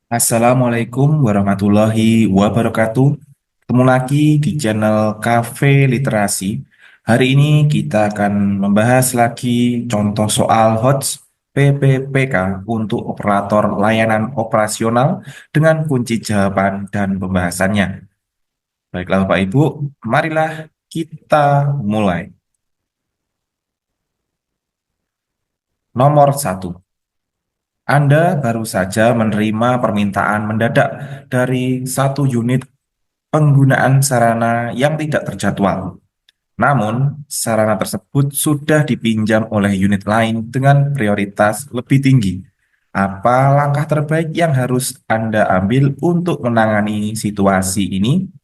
Assalamualaikum warahmatullahi wabarakatuh. Ketemu lagi di channel Cafe Literasi. Hari ini kita akan membahas lagi contoh soal HOTS PPPK untuk operator layanan operasional dengan kunci jawaban dan pembahasannya. Baiklah Bapak Ibu, marilah kita mulai. Nomor satu, Anda baru saja menerima permintaan mendadak dari satu unit penggunaan sarana yang tidak terjadwal. Namun, sarana tersebut sudah dipinjam oleh unit lain dengan prioritas lebih tinggi. Apa langkah terbaik yang harus Anda ambil untuk menangani situasi ini?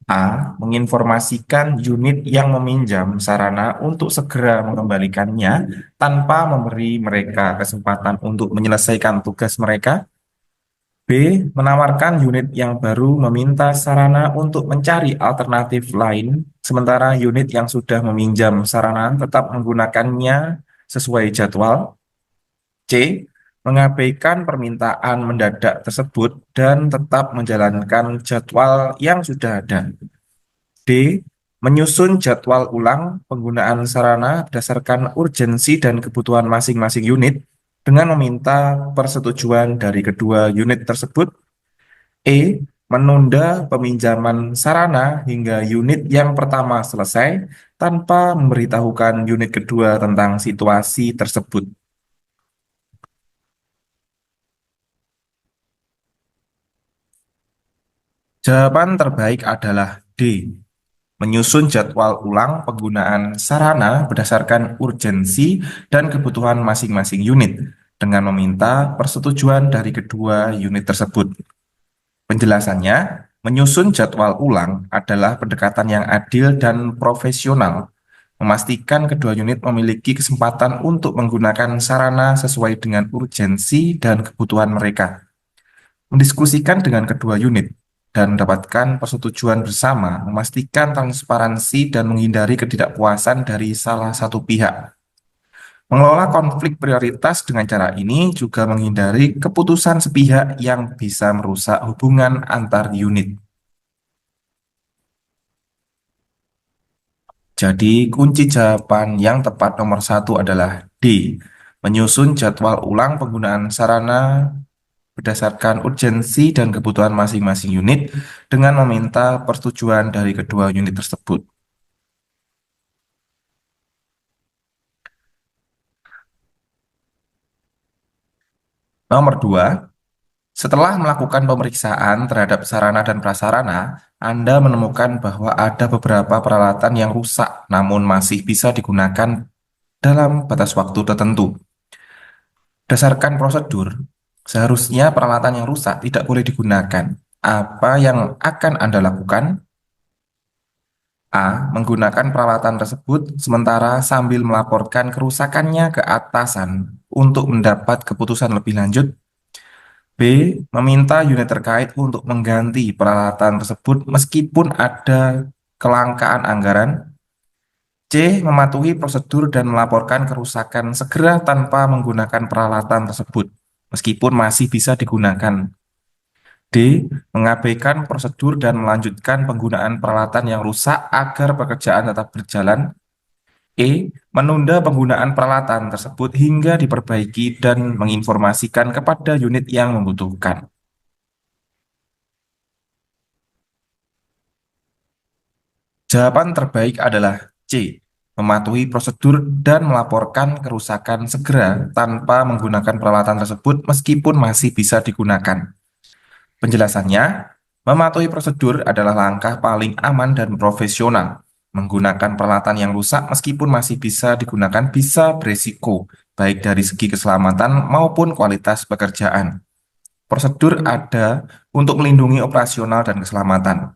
A. Menginformasikan unit yang meminjam sarana untuk segera mengembalikannya tanpa memberi mereka kesempatan untuk menyelesaikan tugas mereka. B. Menawarkan unit yang baru meminta sarana untuk mencari alternatif lain, sementara unit yang sudah meminjam sarana tetap menggunakannya sesuai jadwal. C. Mengabaikan permintaan mendadak tersebut dan tetap menjalankan jadwal yang sudah ada. D. Menyusun jadwal ulang penggunaan sarana berdasarkan urgensi dan kebutuhan masing-masing unit dengan meminta persetujuan dari kedua unit tersebut. E. Menunda peminjaman sarana hingga unit yang pertama selesai tanpa memberitahukan unit kedua tentang situasi tersebut. Jawaban terbaik adalah D. Menyusun jadwal ulang penggunaan sarana berdasarkan urgensi dan kebutuhan masing-masing unit dengan meminta persetujuan dari kedua unit tersebut. Penjelasannya, menyusun jadwal ulang adalah pendekatan yang adil dan profesional, memastikan kedua unit memiliki kesempatan untuk menggunakan sarana sesuai dengan urgensi dan kebutuhan mereka, mendiskusikan dengan kedua unit, dan mendapatkan persetujuan bersama, memastikan transparansi dan menghindari ketidakpuasan dari salah satu pihak. Mengelola konflik prioritas dengan cara ini juga menghindari keputusan sepihak yang bisa merusak hubungan antar unit. Jadi, kunci jawaban yang tepat nomor satu adalah D. Menyusun jadwal ulang penggunaan sarana berdasarkan urgensi dan kebutuhan masing-masing unit dengan meminta persetujuan dari kedua unit tersebut. Nomor dua, setelah melakukan pemeriksaan terhadap sarana dan prasarana, Anda menemukan bahwa ada beberapa peralatan yang rusak namun masih bisa digunakan dalam batas waktu tertentu. Berdasarkan prosedur, seharusnya peralatan yang rusak tidak boleh digunakan. Apa yang akan Anda lakukan? A. Menggunakan peralatan tersebut sementara sambil melaporkan kerusakannya ke atasan untuk mendapat keputusan lebih lanjut. B. Meminta unit terkait untuk mengganti peralatan tersebut meskipun ada kelangkaan anggaran. C. Mematuhi prosedur dan melaporkan kerusakan segera tanpa menggunakan peralatan tersebut, meskipun masih bisa digunakan. D. Mengabaikan prosedur dan melanjutkan penggunaan peralatan yang rusak agar pekerjaan tetap berjalan. E. Menunda penggunaan peralatan tersebut hingga diperbaiki dan menginformasikan kepada unit yang membutuhkan. Jawaban terbaik adalah C. Mematuhi prosedur dan melaporkan kerusakan segera tanpa menggunakan peralatan tersebut meskipun masih bisa digunakan. Penjelasannya, mematuhi prosedur adalah langkah paling aman dan profesional. Menggunakan peralatan yang rusak meskipun masih bisa digunakan bisa beresiko, baik dari segi keselamatan maupun kualitas pekerjaan. Prosedur ada untuk melindungi operasional dan keselamatan.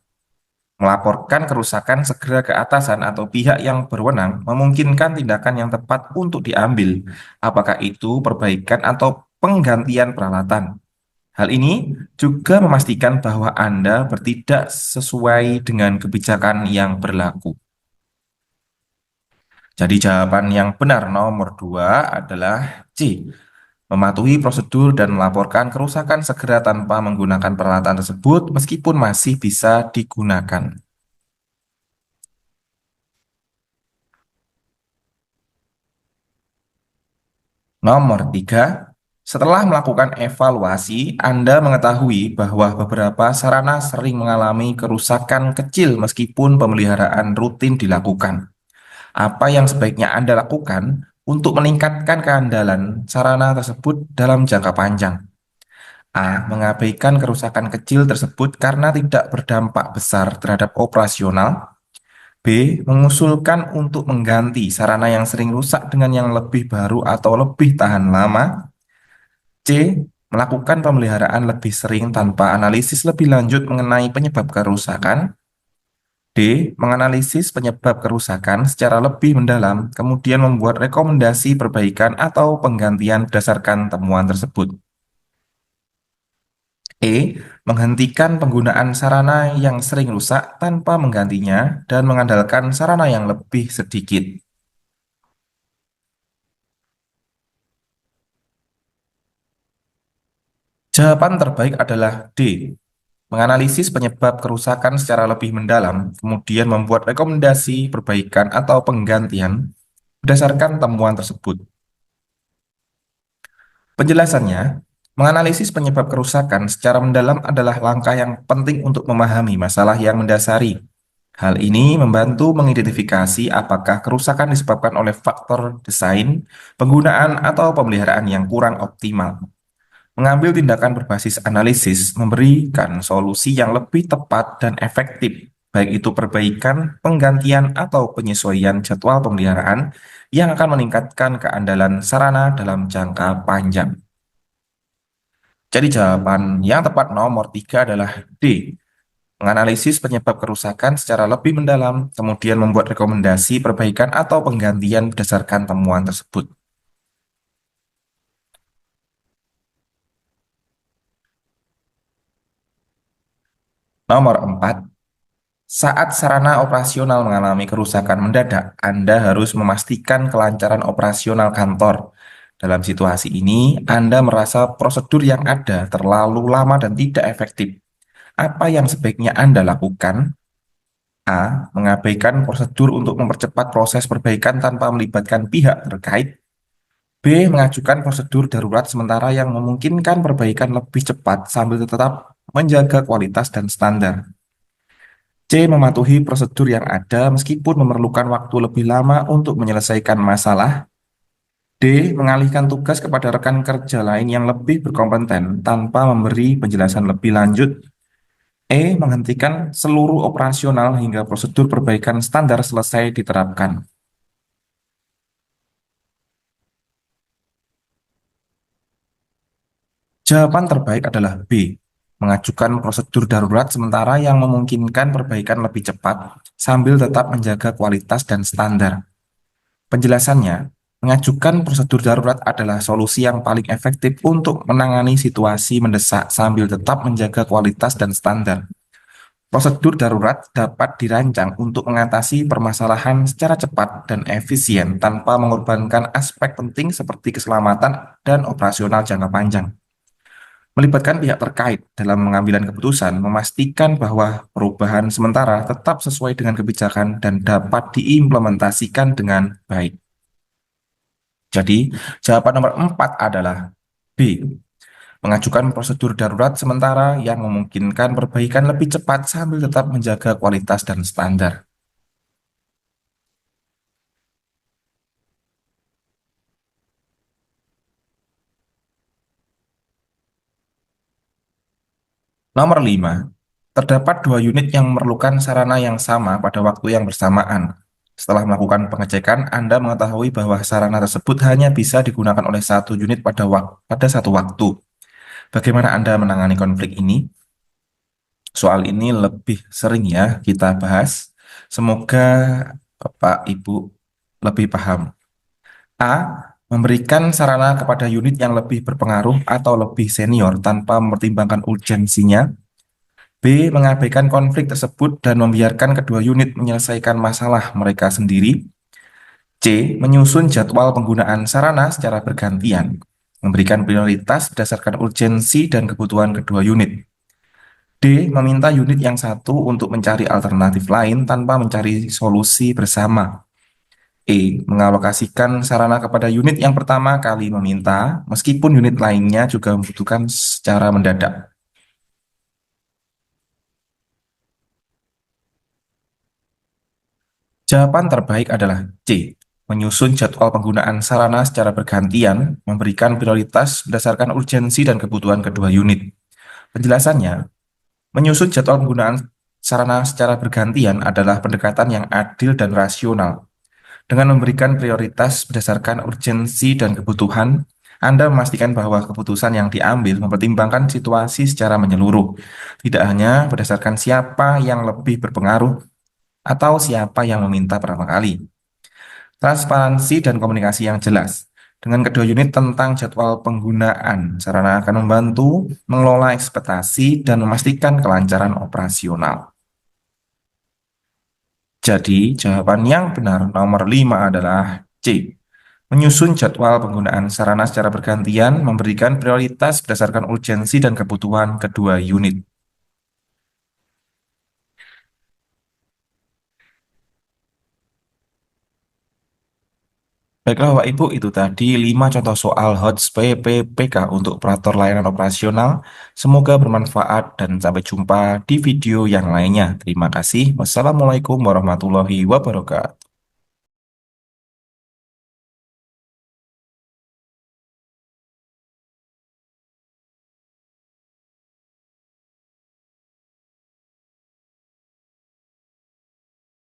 Melaporkan kerusakan segera ke atasan atau pihak yang berwenang memungkinkan tindakan yang tepat untuk diambil, apakah itu perbaikan atau penggantian peralatan. Hal ini juga memastikan bahwa Anda bertindak sesuai dengan kebijakan yang berlaku. Jadi jawaban yang benar nomor 2 adalah C. mematuhi prosedur dan melaporkan kerusakan segera tanpa menggunakan peralatan tersebut meskipun masih bisa digunakan. Nomor 3, setelah melakukan evaluasi, Anda mengetahui bahwa beberapa sarana sering mengalami kerusakan kecil meskipun pemeliharaan rutin dilakukan. Apa yang sebaiknya Anda lakukan untuk meningkatkan keandalan sarana tersebut dalam jangka panjang? A. Mengabaikan kerusakan kecil tersebut karena tidak berdampak besar terhadap operasional. B. Mengusulkan untuk mengganti sarana yang sering rusak dengan yang lebih baru atau lebih tahan lama. C. Melakukan pemeliharaan lebih sering tanpa analisis lebih lanjut mengenai penyebab kerusakan. D. Menganalisis penyebab kerusakan secara lebih mendalam, kemudian membuat rekomendasi perbaikan atau penggantian berdasarkan temuan tersebut. E. Menghentikan penggunaan sarana yang sering rusak tanpa menggantinya dan mengandalkan sarana yang lebih sedikit. Jawaban terbaik adalah D. Menganalisis penyebab kerusakan secara lebih mendalam, kemudian membuat rekomendasi perbaikan atau penggantian berdasarkan temuan tersebut. Penjelasannya, menganalisis penyebab kerusakan secara mendalam adalah langkah yang penting untuk memahami masalah yang mendasari. Hal ini membantu mengidentifikasi apakah kerusakan disebabkan oleh faktor desain, penggunaan, atau pemeliharaan yang kurang optimal. Mengambil tindakan berbasis analisis memberikan solusi yang lebih tepat dan efektif, baik itu perbaikan, penggantian, atau penyesuaian jadwal pemeliharaan yang akan meningkatkan keandalan sarana dalam jangka panjang. Jadi jawaban yang tepat nomor 3 adalah D. Menganalisis penyebab kerusakan secara lebih mendalam, kemudian membuat rekomendasi perbaikan atau penggantian berdasarkan temuan tersebut. Nomor 4, saat sarana operasional mengalami kerusakan mendadak, Anda harus memastikan kelancaran operasional kantor. Dalam situasi ini, Anda merasa prosedur yang ada terlalu lama dan tidak efektif. Apa yang sebaiknya Anda lakukan? A. Mengabaikan prosedur untuk mempercepat proses perbaikan tanpa melibatkan pihak terkait. B. Mengajukan prosedur darurat sementara yang memungkinkan perbaikan lebih cepat sambil tetap menjaga kualitas dan standar. C. Mematuhi prosedur yang ada meskipun memerlukan waktu lebih lama untuk menyelesaikan masalah. D. Mengalihkan tugas kepada rekan kerja lain yang lebih berkompeten tanpa memberi penjelasan lebih lanjut. E. Menghentikan seluruh operasional hingga prosedur perbaikan standar selesai diterapkan. Jawaban terbaik adalah B. Mengajukan prosedur darurat sementara yang memungkinkan perbaikan lebih cepat sambil tetap menjaga kualitas dan standar. Penjelasannya, mengajukan prosedur darurat adalah solusi yang paling efektif untuk menangani situasi mendesak sambil tetap menjaga kualitas dan standar. Prosedur darurat dapat dirancang untuk mengatasi permasalahan secara cepat dan efisien tanpa mengorbankan aspek penting seperti keselamatan dan operasional jangka panjang. Melibatkan pihak terkait dalam pengambilan keputusan memastikan bahwa perubahan sementara tetap sesuai dengan kebijakan dan dapat diimplementasikan dengan baik. Jadi, jawaban nomor 4 adalah B. Mengajukan prosedur darurat sementara yang memungkinkan perbaikan lebih cepat sambil tetap menjaga kualitas dan standar. Nomor 5, terdapat dua unit yang memerlukan sarana yang sama pada waktu yang bersamaan. Setelah melakukan pengecekan, Anda mengetahui bahwa sarana tersebut hanya bisa digunakan oleh satu unit pada satu waktu. Bagaimana Anda menangani konflik ini? Soal ini lebih sering ya kita bahas. Semoga Bapak Ibu lebih paham. A. Memberikan sarana kepada unit yang lebih berpengaruh atau lebih senior tanpa mempertimbangkan urgensinya. B. Mengabaikan konflik tersebut dan membiarkan kedua unit menyelesaikan masalah mereka sendiri. C. Menyusun jadwal penggunaan sarana secara bergantian. memberikan prioritas berdasarkan urgensi dan kebutuhan kedua unit. D. Meminta unit yang satu untuk mencari alternatif lain tanpa mencari solusi bersama. E. Mengalokasikan sarana kepada unit yang pertama kali meminta, meskipun unit lainnya juga membutuhkan secara mendadak. Jawaban terbaik adalah C. Menyusun jadwal penggunaan sarana secara bergantian, memberikan prioritas berdasarkan urgensi dan kebutuhan kedua unit. Penjelasannya, menyusun jadwal penggunaan sarana secara bergantian adalah pendekatan yang adil dan rasional. Dengan memberikan prioritas berdasarkan urgensi dan kebutuhan, Anda memastikan bahwa keputusan yang diambil mempertimbangkan situasi secara menyeluruh, tidak hanya berdasarkan siapa yang lebih berpengaruh atau siapa yang meminta pertama kali. Transparansi dan komunikasi yang jelas dengan kedua unit tentang jadwal penggunaan sarana akan membantu mengelola ekspektasi dan memastikan kelancaran operasional. Jadi, jawaban yang benar nomor 5 adalah C. Menyusun jadwal penggunaan sarana secara bergantian, memberikan prioritas berdasarkan urgensi dan kebutuhan kedua unit. Baiklah Bapak Ibu, itu tadi 5 contoh soal HOTS PPPK untuk operator layanan operasional. Semoga bermanfaat dan sampai jumpa di video yang lainnya. Terima kasih. Wassalamualaikum warahmatullahi wabarakatuh.